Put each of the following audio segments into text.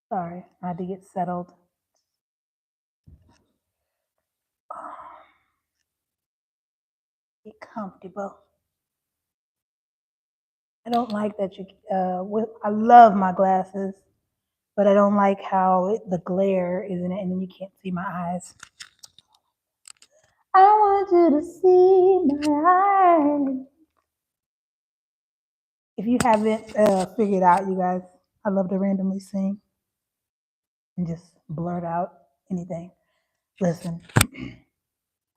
Sorry, I had to get settled. Get comfortable. I don't like that you. I love my glasses, but I don't like how the glare is in it, and then you can't see my eyes. I want you to see my eyes. If you haven't figured out, you guys, I love to randomly sing and just blurt out anything. Listen,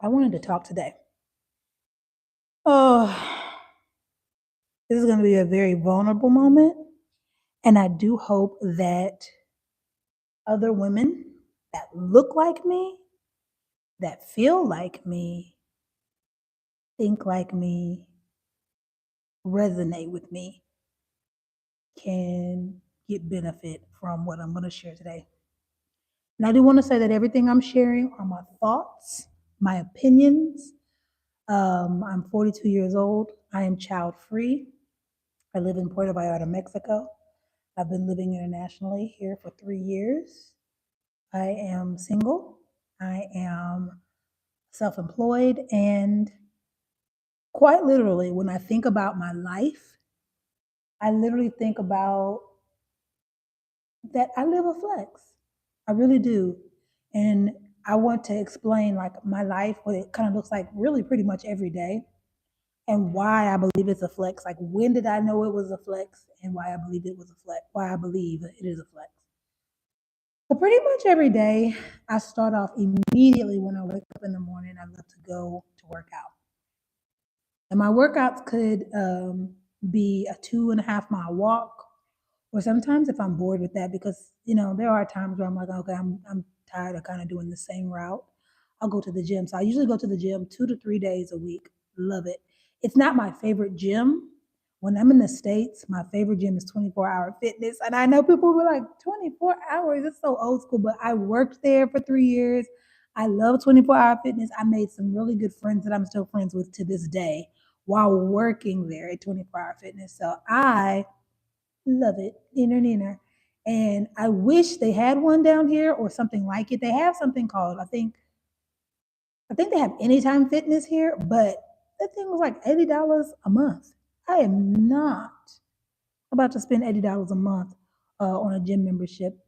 I wanted to talk today. Oh, this is going to be a very vulnerable moment. And I do hope that other women that look like me, that feel like me, think like me, resonate with me, can get benefit from what I'm going to share today. And I do want to say that everything I'm sharing are my thoughts, my opinions. I'm 42 years old. I am child free. I live in Puerto Vallarta, Mexico. I've been living internationally here for 3 years. I am single. I am self employed. And quite literally, when I think about my life, I literally think about that I live a flex. I really do. And I want to explain like my life, what it kind of looks like really pretty much every day, and why I believe it's a flex. Like when did I know it was a flex and why I believe it was a flex, why I believe it is a flex. But pretty much every day, I start off immediately when I wake up in the morning. I love to go to work out. And my workouts could be a 2.5 mile walk, or sometimes if I'm bored with that, because there are times where I'm like, okay, I'm tired of kind of doing the same route. I'll go to the gym. So I usually go to the gym 2 to 3 days a week. Love it. It's not my favorite gym. When I'm in the States, my favorite gym is 24-hour fitness. And I know people were like, 24 hours, it's so old school, but I worked there for 3 years. I love 24-hour fitness. I made some really good friends that I'm still friends with to this day while working there at 24-hour fitness. So I love it, neener. And I wish they had one down here or something like it. They have something called, I think they have Anytime Fitness here, but that thing was like $80 a month. I am not about to spend $80 a month on a gym membership.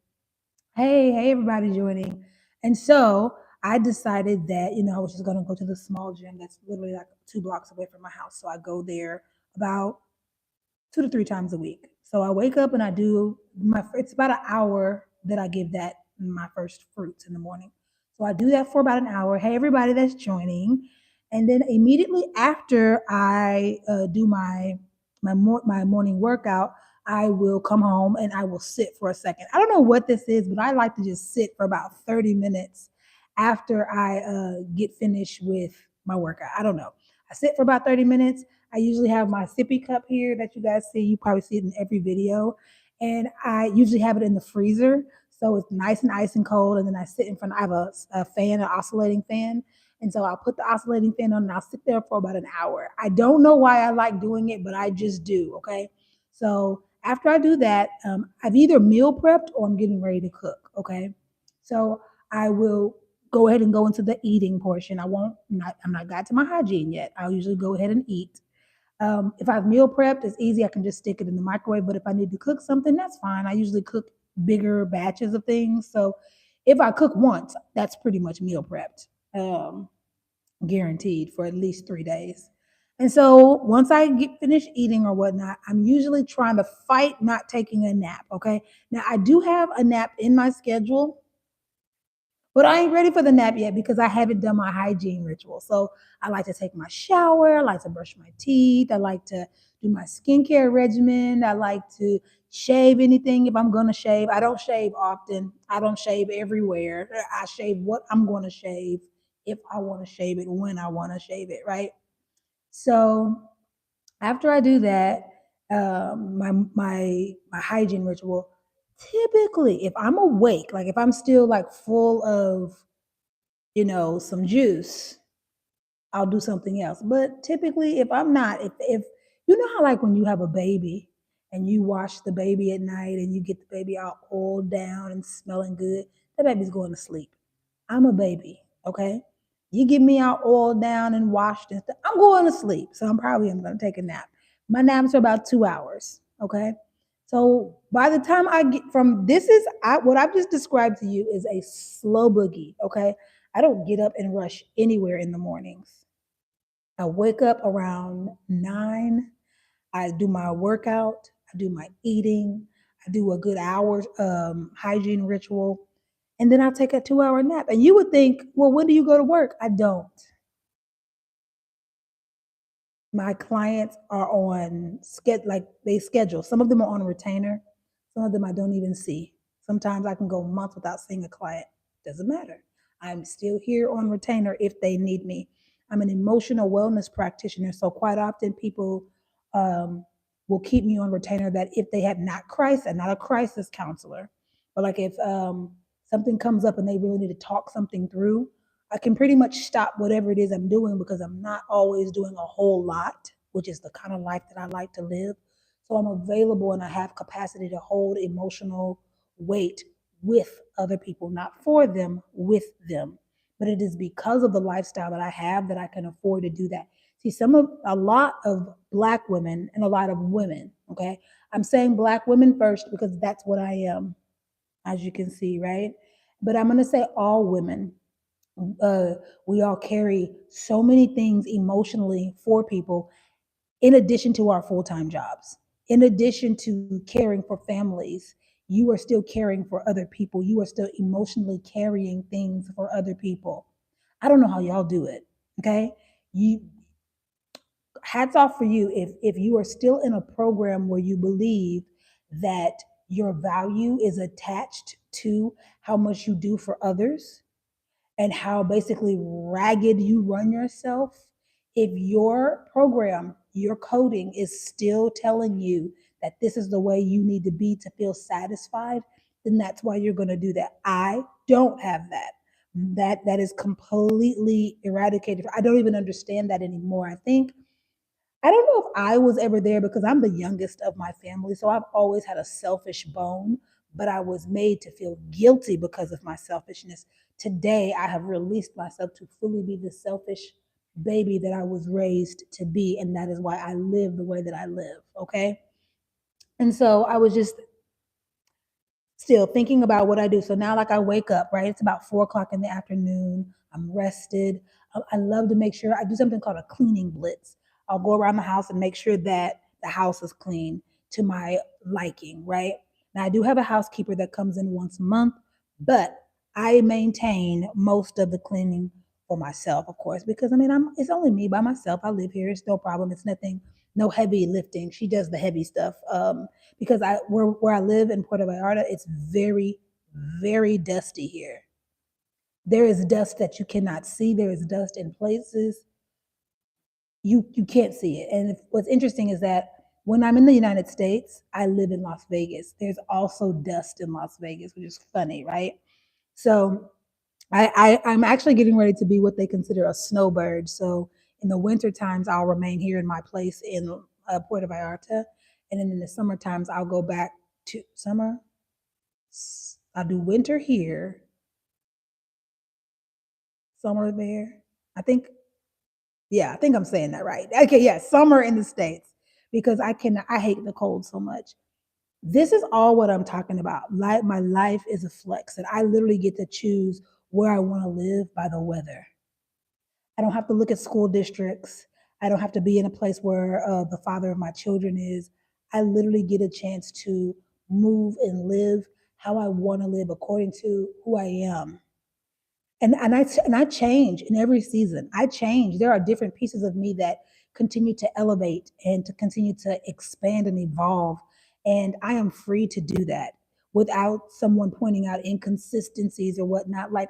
Hey, everybody joining. And so I decided that, I was just going to go to the small gym that's literally like 2 blocks away from my house. So I go there about 2 to 3 times a week. So I wake up and I do it's about an hour that I give that my first fruits in the morning. So I do that for about an hour. Hey, everybody that's joining. And then immediately after I do my morning workout, I will come home and I will sit for a second. I don't know what this is, but I like to just sit for about 30 minutes after I get finished with my workout. I don't know. I sit for about 30 minutes. I usually have my sippy cup here that you guys see. You probably see it in every video. And I usually have it in the freezer. So it's nice and ice and cold. And then I sit in front, I have a fan, an oscillating fan. And so I'll put the oscillating fan on and I'll sit there for about an hour. I don't know why I like doing it, but I just do. Okay. So after I do that, I've either meal prepped or I'm getting ready to cook. Okay. So I will go ahead and go into the eating portion. I'm not got to my hygiene yet. I'll usually go ahead and eat. If I've meal prepped, it's easy. I can just stick it in the microwave. But if I need to cook something, that's fine. I usually cook bigger batches of things. So if I cook once, that's pretty much meal prepped, guaranteed for at least 3 days. And so once I get finished eating or whatnot, I'm usually trying to fight not taking a nap. Okay. Now I do have a nap in my schedule, but I ain't ready for the nap yet because I haven't done my hygiene ritual. So I like to take my shower. I like to brush my teeth. I like to do my skincare regimen. I like to shave anything if I'm going to shave. I don't shave often. I don't shave everywhere. I shave what I'm going to shave if I want to shave it, when I want to shave it, right? So after I do that, my hygiene ritual, typically if I'm awake, like if I'm still like full of some juice, I'll do something else. But typically, if I'm not, if you know how like when you have a baby and you wash the baby at night and you get the baby all oiled down and smelling good, that baby's going to sleep. I'm a baby, okay? You get me all oiled down and washed and stuff, I'm going to sleep. So I'm going to take a nap. My naps are about 2 hours, okay? So by the time I get from what I've just described to you is a slow boogie, okay? I don't get up and rush anywhere in the mornings. I wake up around 9. I do my workout. I do my eating. I do a good hour hygiene ritual. And then I'll take a 2 hour nap. And you would think, well, when do you go to work? I don't. My clients are on like they schedule. Some of them are on a retainer. Some of them I don't even see. Sometimes I can go months without seeing a client. Doesn't matter. I'm still here on retainer if they need me. I'm an emotional wellness practitioner, so quite often people um, will keep me on retainer that if they have not crisis, not a crisis counselor, but like if something comes up and they really need to talk something through, I can pretty much stop whatever it is I'm doing because I'm not always doing a whole lot, which is the kind of life that I like to live. So I'm available and I have capacity to hold emotional weight with other people, not for them, with them. But it is because of the lifestyle that I have that I can afford to do that. See, a lot of Black women and a lot of women, okay? I'm saying Black women first because that's what I am, as you can see, right? But I'm going to say all women, uh, we all carry so many things emotionally for people in addition to our full-time jobs, in addition to caring for families. You are still caring for other people, you are still emotionally carrying things for other people. I don't know how y'all do it, okay? You, hats off for you if you are still in a program where you believe that your value is attached to how much you do for others and how basically ragged you run yourself. If your program, your coding is still telling you that this is the way you need to be to feel satisfied, then that's why you're going to do that. I don't have that. That is completely eradicated. I don't even understand that anymore. I don't know if I was ever there because I'm the youngest of my family, so I've always had a selfish bone, but I was made to feel guilty because of my selfishness. Today, I have released myself to fully be the selfish baby that I was raised to be, and that is why I live the way that I live, okay? And so I was just still thinking about what I do. So now, like, I wake up, right? It's about 4 o'clock in the afternoon. I'm rested. I love to make sure I do something called a cleaning blitz. I'll go around the house and make sure that the house is clean to my liking, right? Now, I do have a housekeeper that comes in once a month, but I maintain most of the cleaning for myself, of course, because I mean, it's only me by myself. I live here. It's no problem. It's nothing, no heavy lifting. She does the heavy stuff. Because where I live in Puerto Vallarta, it's very, very dusty here. There is dust that you cannot see. There is dust in places you can't see it. And what's interesting is that when I'm in the United States, I live in Las Vegas. There's also dust in Las Vegas, which is funny, right? So I'm actually getting ready to be what they consider a snowbird. So in the winter times, I'll remain here in my place in Puerto Vallarta, and then in the summer times, I'll go back to summer. I'll do winter here, summer there. I think, yeah, I think I'm saying that right. Okay, yeah, summer in the States because I hate the cold so much. This is all what I'm talking about. My life is a flex, and I literally get to choose where I want to live by the weather. I don't have to look at school districts. I don't have to be in a place where the father of my children is. I literally get a chance to move and live how I want to live according to who I am. And I change in every season. I change. There are different pieces of me that continue to elevate and to continue to expand and evolve. And I am free to do that without someone pointing out inconsistencies or whatnot. Like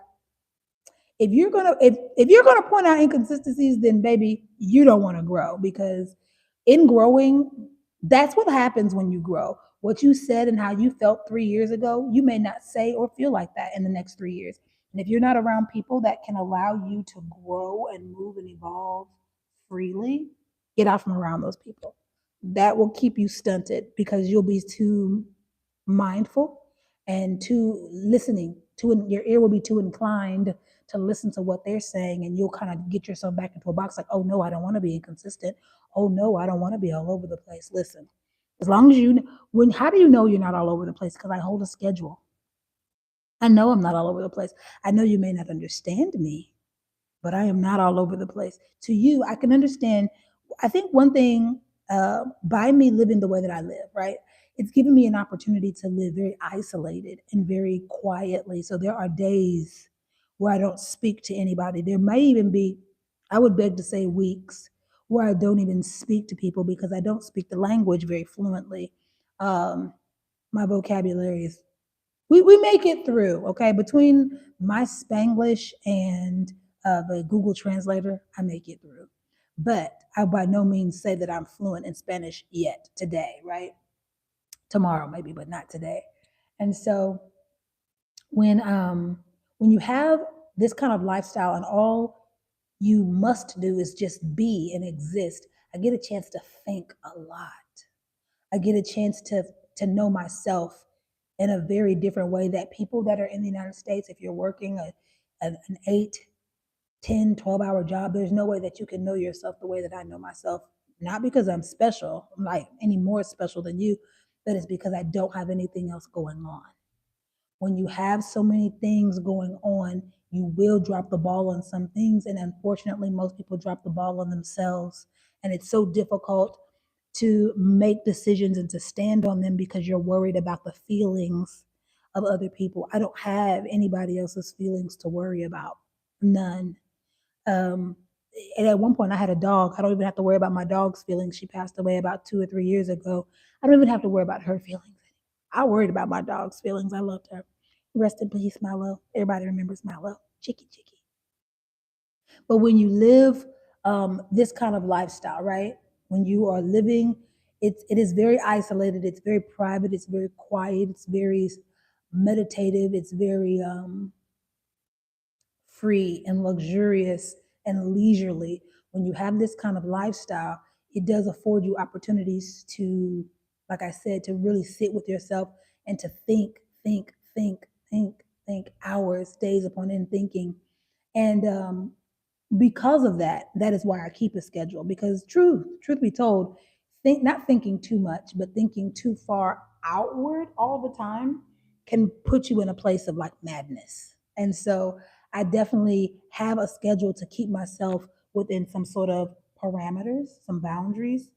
if you're gonna point out inconsistencies, then baby, you don't want to grow because in growing, that's what happens when you grow. What you said and how you felt 3 years ago, you may not say or feel like that in the next 3 years. And if you're not around people that can allow you to grow and move and evolve freely, get out from around those people. that will keep you stunted because you'll be too mindful and too listening to your ear will be too inclined to listen to what they're saying, and you'll kind of get yourself back into a box like, oh no, I don't want to be inconsistent. Oh no, I don't want to be all over the place. Listen, as long as you when how do you know you're not all over the place? Because I hold a schedule. I know I'm not all over the place. I know you may not understand me, but I am not all over the place. To you, I can understand. I think one thing by me living the way that I live, right? It's given me an opportunity to live very isolated and very quietly. So there are days where I don't speak to anybody. There may even be, I would beg to say, weeks where I don't even speak to people because I don't speak the language very fluently. Um, my vocabulary is we make it through, okay? Between my Spanglish and the Google Translator, I make it through. But I by no means say that I'm fluent in Spanish yet today, right? Tomorrow maybe, but not today. And so when um when you have this kind of lifestyle and all you must do is just be and exist, I get a chance to think a lot. I get a chance to know myself in a very different way that people that are in the United States, if you're working an 8, 10, 12-hour job, there's no way that you can know yourself the way that I know myself. Not because I'm special, I'm like any more special than you, but it's because I don't have anything else going on. When you have so many things going on, you will drop the ball on some things. And unfortunately, most people drop the ball on themselves. And it's so difficult to make decisions and to stand on them because you're worried about the feelings of other people. I don't have anybody else's feelings to worry about. None. Um, and at one point, I had a dog. I don't even have to worry about my dog's feelings. She passed away about 2 or 3 years ago. I don't even have to worry about her feelings. I worried about my dog's feelings. I loved her. Rest in peace, Milo. Everybody remembers Milo. Chicky, chicky. But when you live this kind of lifestyle, right? When you are living, it is very isolated. It's very private. It's very quiet. It's very meditative. It's very free and luxurious and leisurely. When you have this kind of lifestyle, it does afford you opportunities to, like I said, to really sit with yourself and to think hours, days upon end thinking. And because of that, that is why I keep a schedule. Because truth be told, not thinking too much, but thinking too far outward all the time can put you in a place of like madness. And so I definitely have a schedule to keep myself within some sort of parameters, some boundaries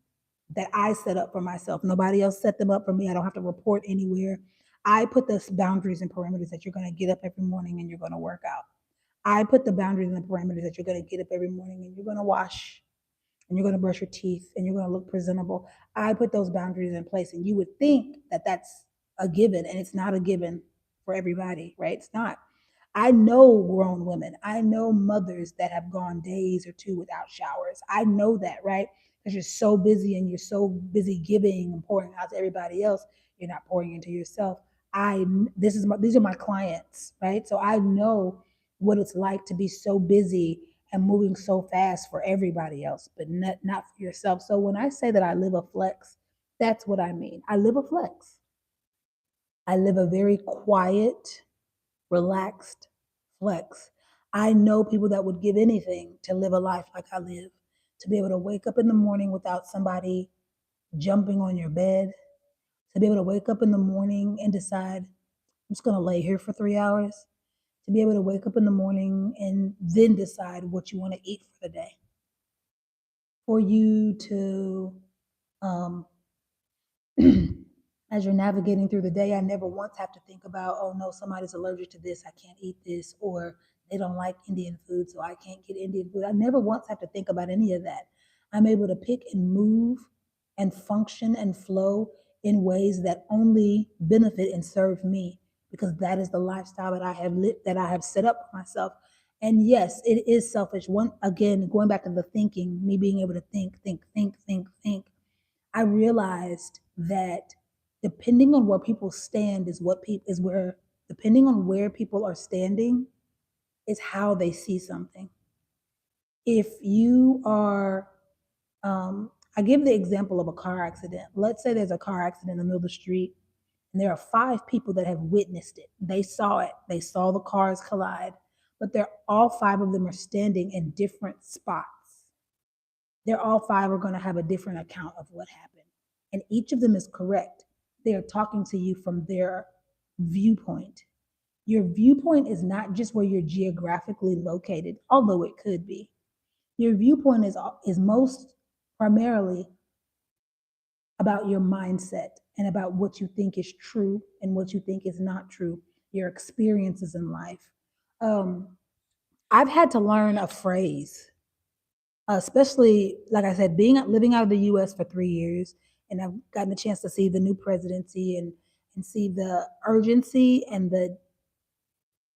that I set up for myself. Nobody else set them up for me. I don't have to report anywhere. I put those boundaries and parameters that you're going to get up every morning and you're going to work out. I put the boundaries and the parameters that you're going to get up every morning and you're going to wash and you're going to brush your teeth and you're going to look presentable. I put those boundaries in place, and you would think that that's a given, and it's not a given for everybody, right? It's not. I know grown women. I know mothers that have gone days or two without showers. I know that, right? Because you're so busy and you're so busy giving and pouring out to everybody else, you're not pouring into yourself. These are my clients, right? So I know what it's like to be so busy and moving so fast for everybody else, but not for yourself. So when I say that I live a flex, that's what I mean. I live a flex. I live a very quiet, relaxed flex. I know people that would give anything to live a life like I live, to be able to wake up in the morning without somebody jumping on your bed, to be able to wake up in the morning and decide, I'm just going to lay here for 3 hours, to be able to wake up in the morning and then decide what you want to eat for the day, for you to um, as you're navigating through the day, I never once have to think about, oh no, somebody's allergic to this, I can't eat this, or they don't like Indian food, so I can't get Indian food. I never once have to think about any of that. I'm able to pick and move and function and flow in ways that only benefit and serve me, because that is the lifestyle that I have lit, that I have set up for myself. And yes, it is selfish. One again, going back to the thinking, me being able to think. I realized that depending on where people stand is what people is where depending on where people are standing is how they see something. If you are, um, I give the example of a car accident. Let's say there's a car accident in the middle of the street, and there are 5 people that have witnessed it. They saw it, they saw the cars collide, but they're all 5 of them are standing in different spots. They're all 5 are going to have a different account of what happened. And each of them is correct. They are talking to you from their viewpoint. Your viewpoint is not just where you're geographically located, although it could be. Your viewpoint is most primarily about your mindset and about what you think is true and what you think is not true, your experiences in life. Um, I've had to learn a phrase, especially like I said, being living out of the U.S. for 3 years, and I've gotten a chance to see the new presidency and see the urgency and the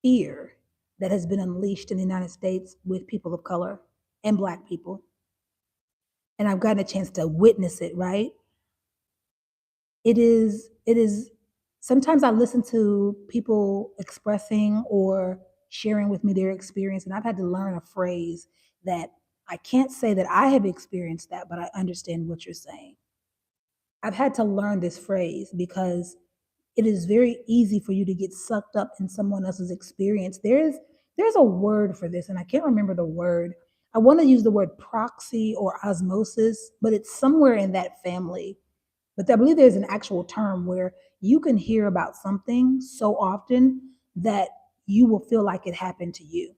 fear that has been unleashed in the United States with people of color and Black people. And I've gotten a chance to witness it, right? It is sometimes I listen to people expressing or sharing with me their experience, and I've had to learn a phrase that I can't say that I have experienced that, but I understand what you're saying. I've had to learn this phrase because it is very easy for you to get sucked up in someone else's experience. There's a word for this, and I can't remember the word. I want to use the word proxy or osmosis, but it's somewhere in that family. But I believe there's an actual term where you can hear about something so often that you will feel like it happened to you.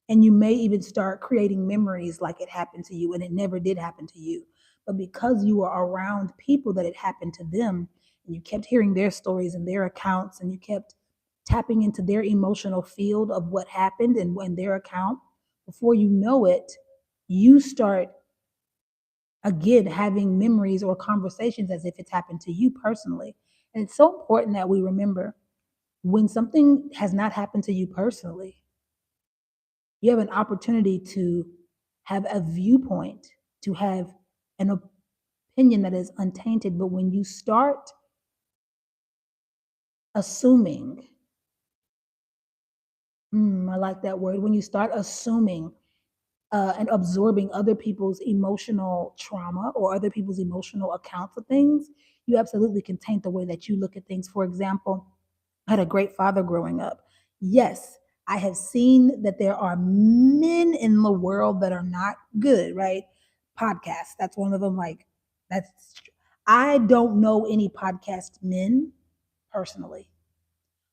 And you may even start creating memories like it happened to you and it never did happen to you. But because you were around people that it happened to them, and you kept hearing their stories and their accounts, and you kept tapping into their emotional field of what happened and when their account, before you know it, you start again having memories or conversations as if it's happened to you personally. And it's so important that we remember when something has not happened to you personally, you have an opportunity to have a viewpoint, to have an opinion that is untainted. But when you start assuming, I like that word, when you start assuming and absorbing other people's emotional trauma or other people's emotional accounts of things, you absolutely can taint the way that you look at things. For example, I had a great father growing up. Yes, I have seen that there are men in the world that are not good, right? Podcasts, that's one of them. Like, that's, I don't know any podcast men personally.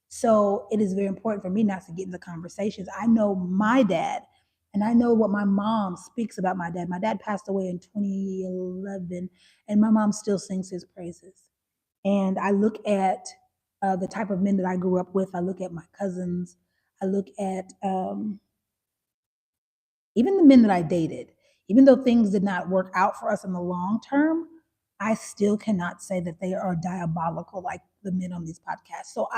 So it is very important for me not to get into conversations. I know my dad, and I know what my mom speaks about my dad. My dad passed away in 2011, and my mom still sings his praises. And I look at the type of men that I grew up with. I look at my cousins. I look at even the men that I dated. Even though things did not work out for us in the long term, I still cannot say that they are diabolical like the men on these podcasts. So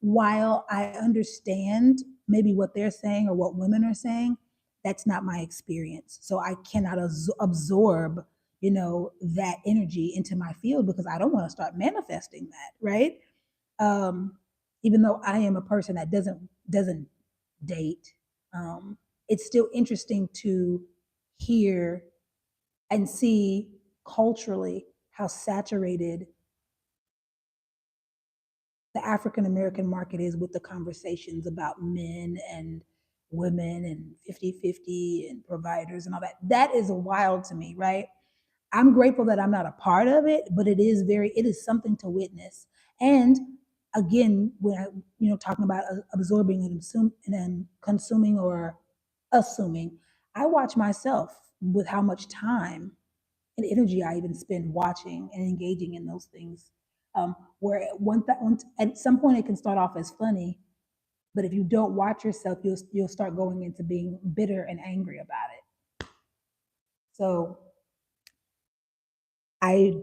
while I understand maybe what they're saying or what women are saying, that's not my experience. So I cannot absorb, that energy into my field because I don't want to start manifesting that, right? um, Even though I am a person that doesn't date, it's still interesting to hear and see culturally how saturated the African American market is with the conversations about men and women and 50-50 and providers and all that. That is wild to me, right? I'm grateful that I'm not a part of it, but it is something to witness. And again, when I, talking about absorbing and then consuming or assuming, I watch myself with how much time and energy I even spend watching and engaging in those things. Where at some point it can start off as funny, but if you don't watch yourself, you'll start going into being bitter and angry about it. So I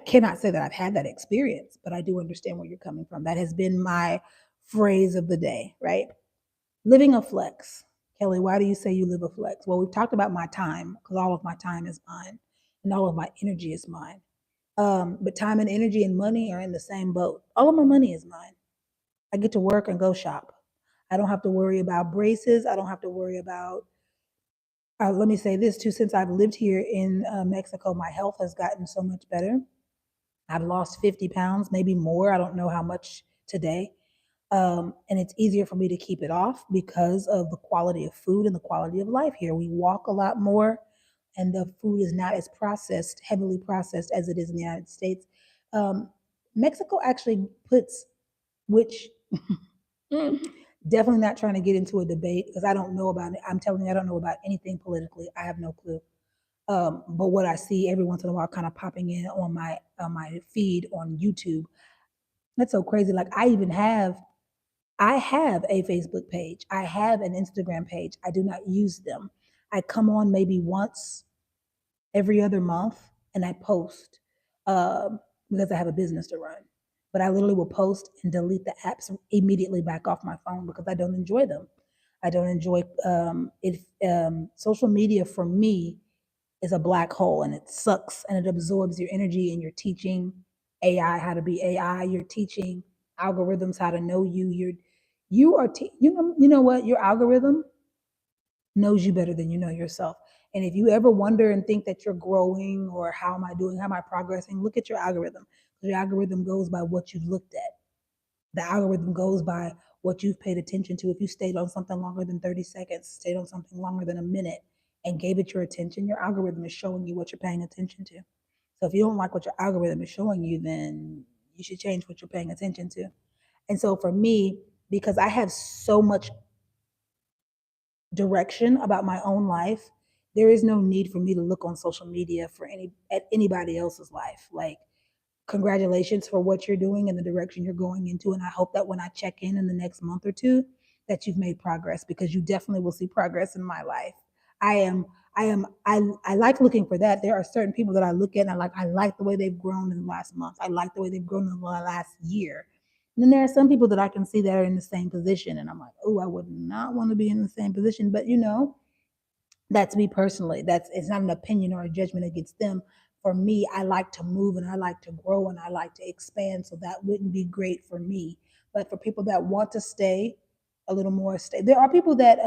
cannot say that I've had that experience, but I do understand where you're coming from. That has been my phrase of the day, right? Living a flex. Kelly, why do you say you live a flex? Well, we've talked about my time because all of my time is mine and all of my energy is mine. But time and energy and money are in the same boat. All of my money is mine. I get to work and go shop. I don't have to worry about braces. I don't have to worry about Let me say this too, since I've lived here in Mexico, my health has gotten so much better. I've lost 50 pounds, maybe more. I don't know how much today. And it's easier for me to keep it off because of the quality of food and the quality of life here. We walk a lot more, and the food is not as processed, heavily processed as it is in the United States. Um, Mexico actually puts, which definitely not trying to get into a debate because I don't know about it. I'm telling you, I don't know about anything politically. I have no clue. But what I see every once in a while, kind of popping in on my feed on YouTube, that's so crazy. Like I have a Facebook page. I have an Instagram page. I do not use them. I come on maybe once every other month and I post um, because I have a business to run. But I literally will post and delete the apps immediately back off my phone because I don't enjoy them. I don't enjoy it. Social media for me is a black hole and it sucks and it absorbs your energy, and you're teaching AI how to be AI. You're teaching algorithms how to know you. You know what? Your algorithm knows you better than you know yourself. And if you ever wonder and think that you're growing or how am I doing, how am I progressing, look at your algorithm. Your algorithm goes by what you've looked at. The algorithm goes by what you've paid attention to. If you stayed on something longer than 30 seconds, stayed on something longer than a minute, and gave it your attention, your algorithm is showing you what you're paying attention to. So if you don't like what your algorithm is showing you, then you should change what you're paying attention to. And so for me, because I have so much direction about my own life, there is no need for me to look on social media for anybody else's life. Like, congratulations for what you're doing and the direction you're going into, and I hope that when I check in the next month or two that you've made progress, because you definitely will see progress in my life. I like looking for that. There are certain people that I look at and I like the way they've grown in the last month. I like the way they've grown in the last year. And then there are some people that I can see that are in the same position and I'm like, oh, I would not want to be in the same position. But that's me personally. It's not an opinion or a judgment against them. For me, I like to move and I like to grow and I like to expand. So that wouldn't be great for me. But for people that want to stay a little more stable, there are people that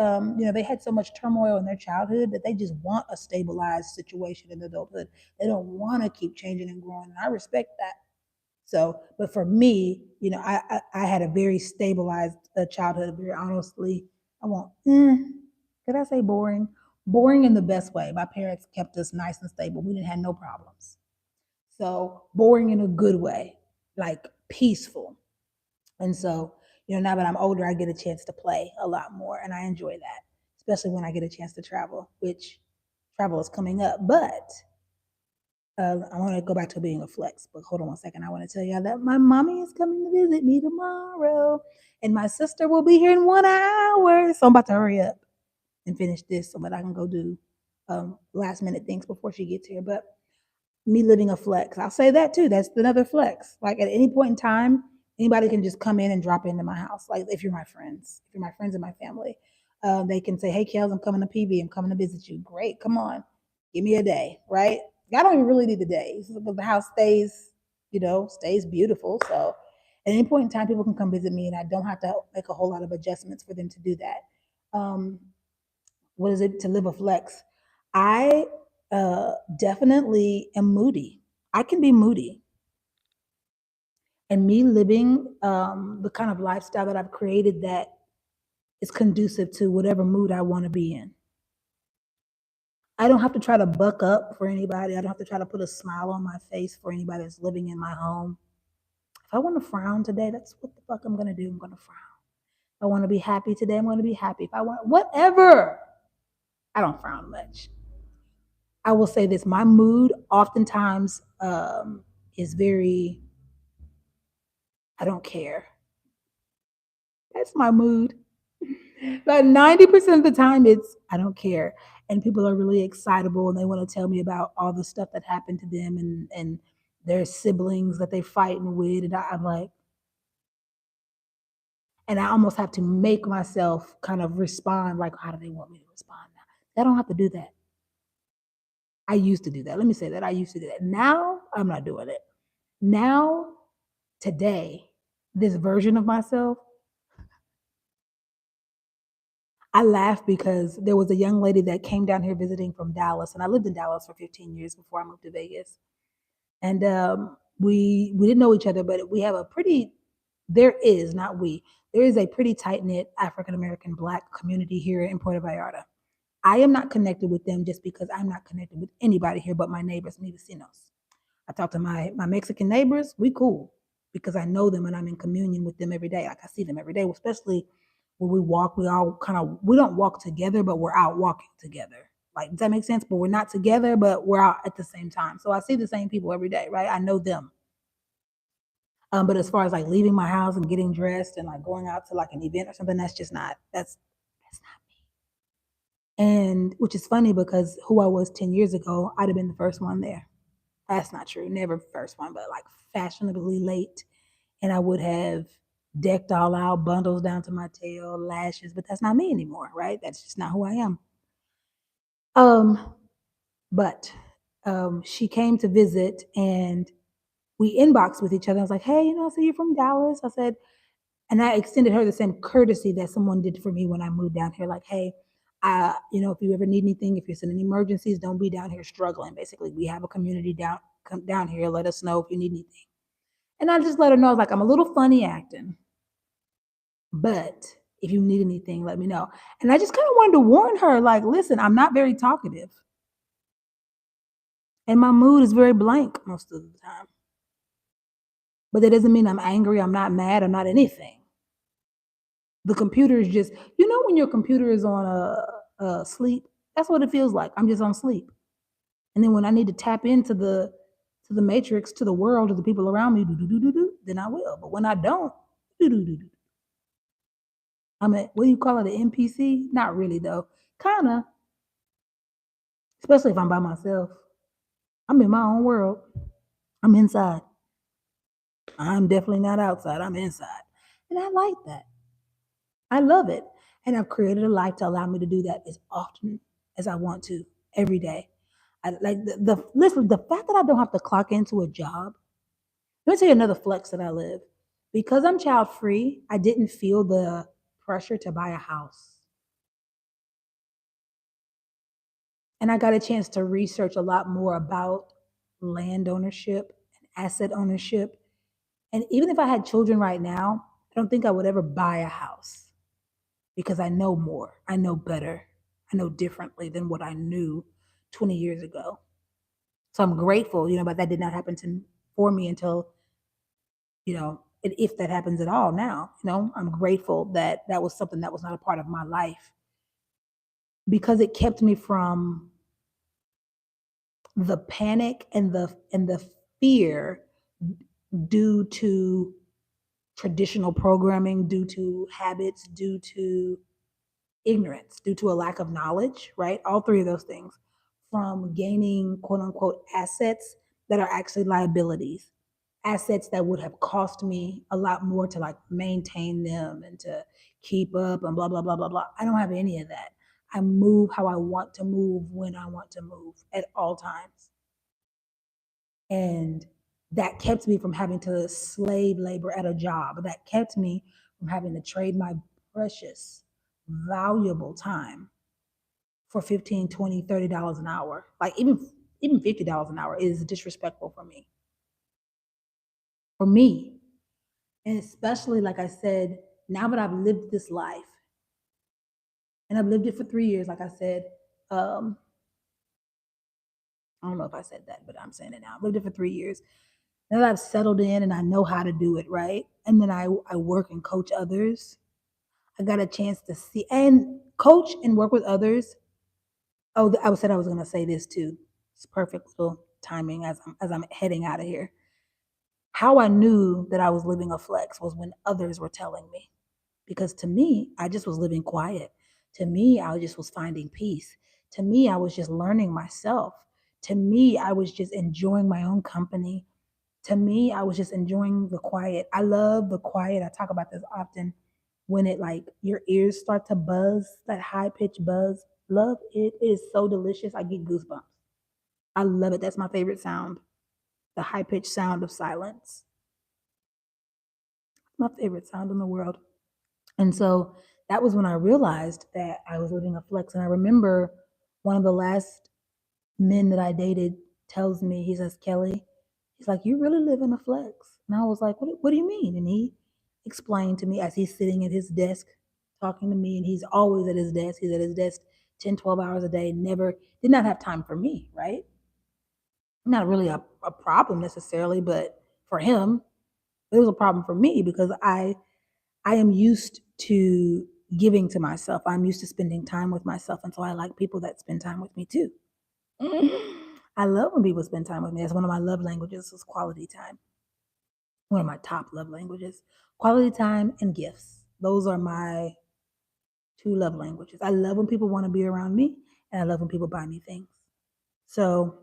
they had so much turmoil in their childhood that they just want a stabilized situation in adulthood. They don't want to keep changing and growing. And I respect that. So, but for me, I had a very stabilized childhood. Very honestly, I won't. Could I say boring? Boring in the best way. My parents kept us nice and stable. We didn't have no problems. So boring in a good way, like peaceful. And so, now that I'm older, I get a chance to play a lot more, and I enjoy that, especially when I get a chance to travel, which travel is coming up. But I want to go back to being a flex, but hold on one second. I want to tell y'all that my mommy is coming to visit me tomorrow, and my sister will be here in 1 hour. So I'm about to hurry up and finish this so that I can go do last minute things before she gets here. But me living a flex, I'll say that too. That's another flex. Like at any point in time, anybody can just come in and drop into my house. Like if you're my friends and my family, they can say, "Hey, Kels, I'm coming to PV. I'm coming to visit you." Great, come on, give me a day, right? I don't even really need the days, but the house stays beautiful. So at any point in time, people can come visit me, and I don't have to make a whole lot of adjustments for them to do that. Um, what is it to live a flex? I definitely am moody. I can be moody. And me living the kind of lifestyle that I've created that is conducive to whatever mood I want to be in. I don't have to try to buck up for anybody. I don't have to try to put a smile on my face for anybody that's living in my home. If I want to frown today, that's what the fuck I'm going to do. I'm going to frown. If I want to be happy today, I'm going to be happy. If I want whatever, I don't frown much. I will say this: my mood oftentimes is very, I don't care. That's my mood. But 90% of the time, it's I don't care. And people are really excitable and they want to tell me about all the stuff that happened to them and their siblings that they're fighting with. And I'm like, and I almost have to make myself kind of respond like, how do they want me to respond now? I don't have to do that. I used to do that. Let me say that. I used to do that. Now I'm not doing it. Now, today, this version of myself, I laugh because there was a young lady that came down here visiting from Dallas, and I lived in Dallas for 15 years before I moved to Vegas. And we didn't know each other, but we have a pretty there is not we there is a pretty tight knit African American Black community here in Puerto Vallarta. I am not connected with them just because I'm not connected with anybody here but my neighbors, mi vecinos. I talk to my Mexican neighbors. We cool because I know them and I'm in communion with them every day. Like I see them every day, especially when we walk. We all kind of we don't walk together, but we're out walking together. Like does that make sense? But we're not together, but we're out at the same time. So I see the same people every day, right? I know them. But as far as like leaving my house and getting dressed and like going out to like an event or something, that's just not that's not me. And which is funny because who I was 10 years ago, I'd have been the first one there. That's not true. Never first one, but like fashionably late. And I would have decked all out, bundles down to my tail, lashes, but that's not me anymore, right? That's just not who I am. Um, but she came to visit and we inboxed with each other. I was like, hey, I see you're from Dallas. I said, and I extended her the same courtesy that someone did for me when I moved down here. Like, hey, if you ever need anything, if you're in any emergencies, don't be down here struggling. Basically, we have a community down come down here. Let us know if you need anything. And I just let her know, I was like, I'm a little funny acting, but if you need anything, let me know. And I just kind of wanted to warn her, like, listen, I'm not very talkative. And my mood is very blank most of the time. But that doesn't mean I'm angry, I'm not mad, I'm not anything. The computer is just, when your computer is on a sleep, that's what it feels like. I'm just on sleep. And then when I need to tap into the matrix, to the world, to the people around me, then I will. But when I don't, do do do do. I'm at what do you call it, an NPC? Not really though. Kinda, especially if I'm by myself. I'm in my own world. I'm inside. I'm definitely not outside. I'm inside. And I like that. I love it. And I've created a life to allow me to do that as often as I want to every day. I like listen, the fact that I don't have to clock into a job. Let me tell you another flex that I live. Because I'm child free, I didn't feel the pressure to buy a house. And I got a chance to research a lot more about land ownership and asset ownership. And even if I had children right now, I don't think I would ever buy a house because I know more, I know better, I know differently than what I knew 20 years ago. So I'm grateful, but that did not happen for me until, if that happens at all now, I'm grateful that that was something that was not a part of my life because it kept me from the panic and the fear due to traditional programming, due to habits, due to ignorance, due to a lack of knowledge, right? All three of those things from gaining quote unquote assets that are actually liabilities, assets that would have cost me a lot more to like maintain them and to keep up and blah, blah, blah, blah, blah. I don't have any of that. I move how I want to move when I want to move at all times. And that kept me from having to slave labor at a job. That kept me from having to trade my precious, valuable time for 15, 20, $30 an hour. Like even $50 an hour is disrespectful for me. For me. And especially like I said, now that I've lived this life, and I've lived it for 3 years, like I said, I don't know if I said that, but I'm saying it now. I've lived it for 3 years. Now that I've settled in and I know how to do it, right? And then I work and coach others. I got a chance to see and coach and work with others. Oh, said I was going to say this too. It's perfect little timing as I'm heading out of here. How I knew that I was living a flex was when others were telling me. Because to me, I just was living quiet. To me, I just was finding peace. To me, I was just learning myself. To me, I was just enjoying my own company. To me, I was just enjoying the quiet. I love the quiet. I talk about this often when it like your ears start to buzz, that high pitched buzz. Love it is so delicious. I get goosebumps. I love it. That's my favorite sound. The high pitched sound of silence. My favorite sound in the world. And so that was when I realized that I was living a flex. And I remember one of the last men that I dated tells me, he says, Kelly, he's like, you really live in a flex. And I was like, what do you mean? And he explained to me as he's sitting at his desk talking to me, and he's always at his desk. He's at his desk 10, 12 hours a day, did not have time for me, right? Not really a problem necessarily, but for him, it was a problem for me because I am used to giving to myself. I'm used to spending time with myself. And so I like people that spend time with me too. I love when people spend time with me. That's one of my love languages is quality time. One of my top love languages. Quality time and gifts. Those are my two love languages. I love when people want to be around me, and I love when people buy me things. So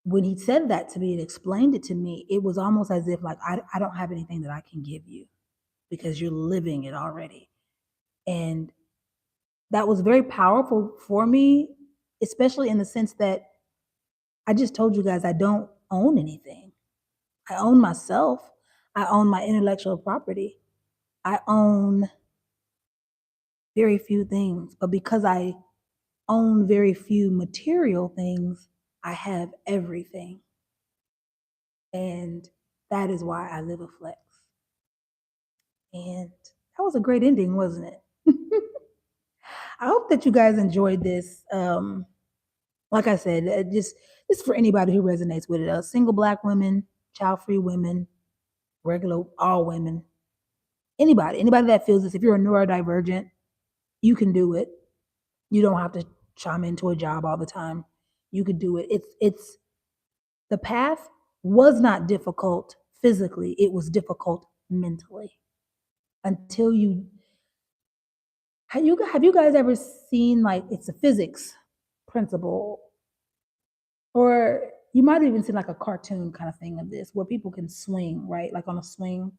when he said that to me and explained it to me, it was almost as if like I don't have anything that I can give you because you're living it already. And that was very powerful for me, especially in the sense that I just told you guys I don't own anything. I own myself. I own my intellectual property. I own very few things. But because I own very few material things, I have everything. And that is why I live a flex. And that was a great ending, wasn't it? I hope that you guys enjoyed this. Like I said, just for anybody who resonates with it. Single Black women, child-free women, regular all women, anybody that feels this. If you're a neurodivergent, you can do it. You don't have to chime into a job all the time. You could do it. It's the path was not difficult physically. It was difficult mentally until you have you guys ever seen like it's a physics principle, or you might have even seen like a cartoon kind of thing of this where people can swing, right? Like on a swing.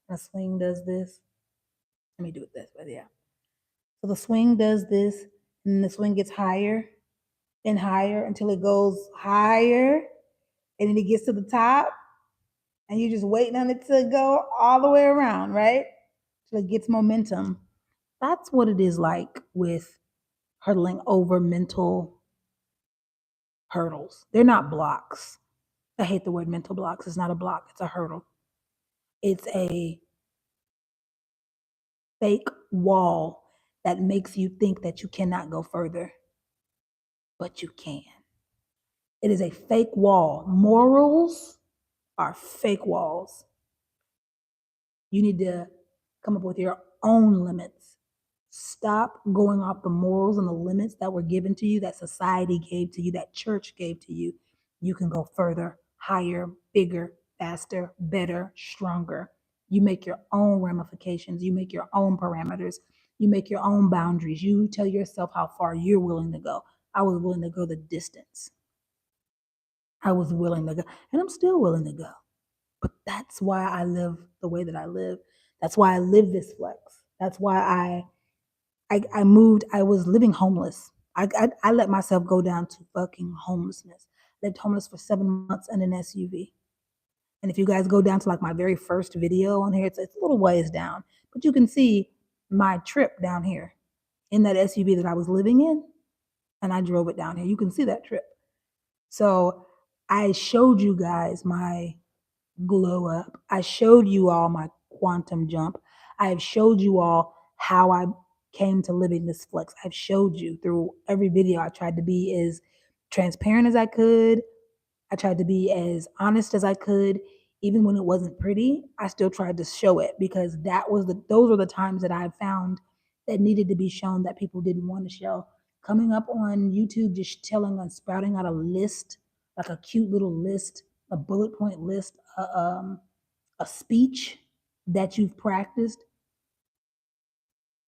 A swing does this. Let me do it this way, yeah. So the swing does this, and the swing gets higher and higher until it goes higher, and then it gets to the top, and you're just waiting on it to go all the way around, right? So it gets momentum. That's what it is like with hurdling over mental hurdles. They're not blocks. I hate the word mental blocks. It's not a block, it's a hurdle. It's a fake wall that makes you think that you cannot go further, but you can. It is a fake wall. Morals are fake walls. You need to come up with your own limits. Stop going off the morals and the limits that were given to you, that society gave to you, that church gave to you. You can go further, higher, bigger, faster, better, stronger. You make your own ramifications. You make your own parameters. You make your own boundaries. You tell yourself how far you're willing to go. I was willing to go the distance. I was willing to go, and I'm still willing to go. But that's why I live the way that I live. That's why I live this flex. That's why I moved. I was living homeless. I let myself go down to fucking homelessness. Lived homeless for 7 months in an SUV. And if you guys go down to like my very first video on here, it's a little ways down, but you can see my trip down here in that SUV that I was living in, and I drove it down here. You can see that trip. So I showed you guys my glow up. I showed you all my quantum jump. I have showed you all how I came to living this flex. I've showed you through every video. I tried to be as transparent as I could. I tried to be as honest as I could. Even when it wasn't pretty, I still tried to show it because those were the times that I found that needed to be shown that people didn't want to show. Coming up on YouTube, just sprouting out a list, like a cute little list, a bullet point list, a speech that you've practiced.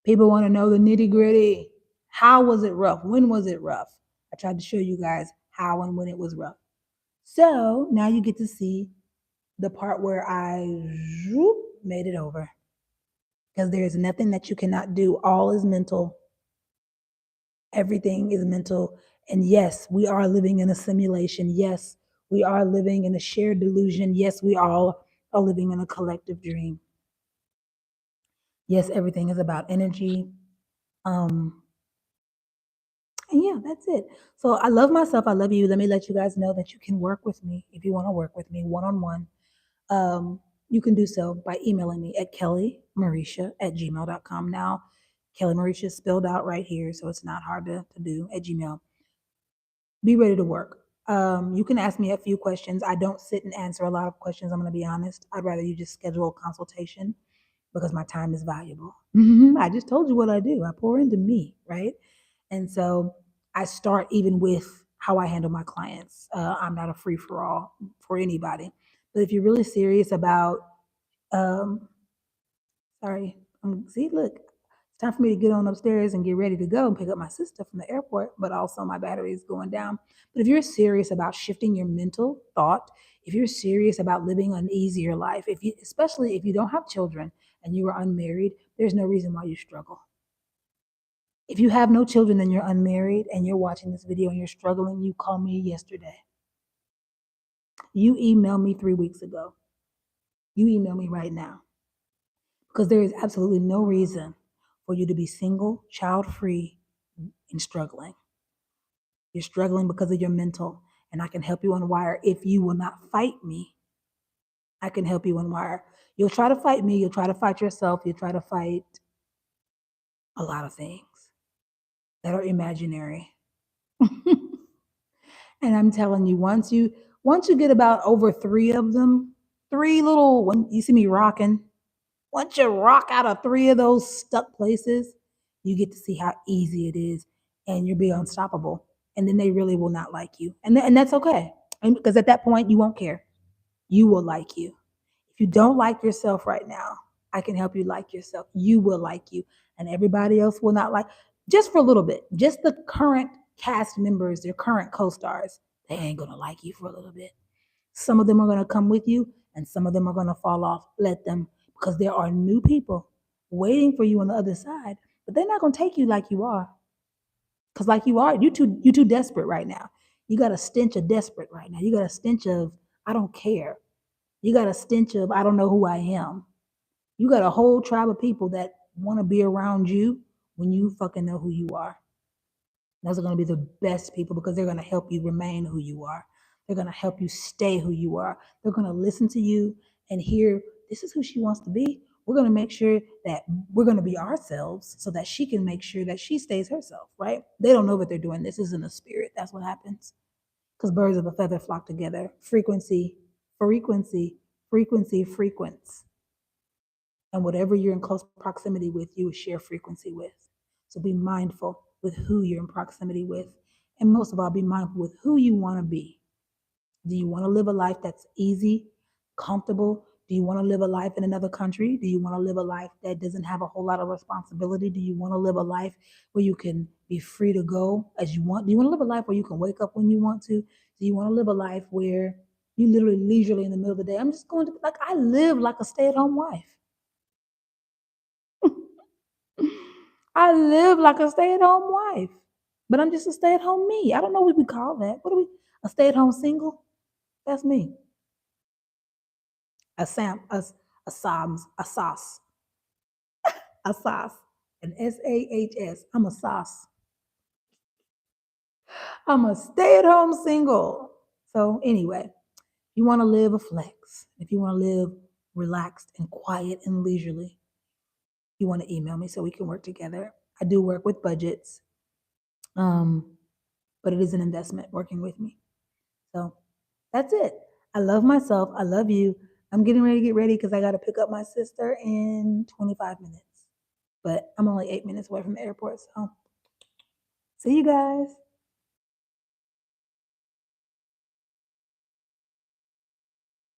People want to know the nitty gritty. How was it rough? When was it rough? I tried to show you guys how and when it was rough. So now you get to see the part where I made it over. Because there is nothing that you cannot do. All is mental. Everything is mental. And yes, we are living in a simulation. Yes, we are living in a shared delusion. Yes, we all are living in a collective dream. Yes, everything is about energy. Um, and yeah, that's it. So I love myself. I love you. Let me let you guys know that you can work with me if you want to work with me one on one. You can do so by emailing me at kellymarisha@gmail.com. Now, Kelly Marisha is spelled out right here, so it's not hard to do at Gmail. Be ready to work. You can ask me a few questions. I don't sit and answer a lot of questions. I'm going to be honest. I'd rather you just schedule a consultation because my time is valuable. I just told you what I do. I pour into me, right? And so I start even with how I handle my clients. I'm not a free for all for anybody. But if you're really serious about, um, sorry, see, look, it's time for me to get on upstairs and get ready to go and pick up my sister from the airport, but also my battery is going down. But if you're serious about shifting your mental thought, if you're serious about living an easier life, if you, especially if you don't have children and you are unmarried, there's no reason why you struggle. If you have no children and you're unmarried and you're watching this video and you're struggling, you call me yesterday. You emailed me 3 weeks ago. You email me right now because there is absolutely no reason for you to be single, child free, and struggling. You're struggling because of your mental, and I can help you unwire. If you will not fight me, I can help you unwire. You'll try to fight me, you'll try to fight yourself, you'll try to fight a lot of things that are imaginary. And I'm telling you, once you get about over three of them, three little when you see me rocking, once you rock out of three of those stuck places, you get to see how easy it is and you'll be unstoppable. And then they really will not like you. And that's okay. And because at that point, you won't care. You will like you. If you don't like yourself right now, I can help you like yourself. You will like you. And everybody else will not like, just for a little bit. Just the current cast members, their current co stars, they ain't going to like you for a little bit. Some of them are going to come with you, and some of them are going to fall off. Let them, because there are new people waiting for you on the other side, but they're not going to take you like you are. Because like you are, you too desperate right now. You got a stench of desperate right now. You got a stench of I don't care. You got a stench of I don't know who I am. You got a whole tribe of people that want to be around you when you fucking know who you are. Those are going to be the best people because they're going to help you remain who you are. They're going to help you stay who you are. They're going to listen to you and hear this is who she wants to be. We're going to make sure that we're going to be ourselves so that she can make sure that she stays herself, right? They don't know what they're doing. This isn't a spirit. That's what happens. Because birds of a feather flock together. Frequency, frequency, frequency, frequency. And whatever you're in close proximity with, you will share frequency with. So be mindful with who you're in proximity with. And most of all, be mindful with who you want to be. Do you want to live a life that's easy, comfortable? Do you want to live a life in another country? Do you want to live a life that doesn't have a whole lot of responsibility? Do you want to live a life where you can be free to go as you want? Do you want to live a life where you can wake up when you want to? Do you want to live a life where you literally leisurely in the middle of the day? I'm just going to, like, I live like a stay at home wife. I live like a stay-at-home wife, but I'm just a stay-at-home me. I don't know what we call that. What are we? A stay-at-home single? That's me. A Sam, a Sams, a sauce, a sauce, an SAHS. I'm a sauce. I'm a stay-at-home single. So anyway, you want to live a flex. If you want to live relaxed and quiet and leisurely, you want to email me so we can work together. I do work with budgets, but it is an investment working with me. So that's it. I love myself. I love you. I'm getting ready to get ready because I got to pick up my sister in 25 minutes. But I'm only 8 minutes away from the airport. So see you guys.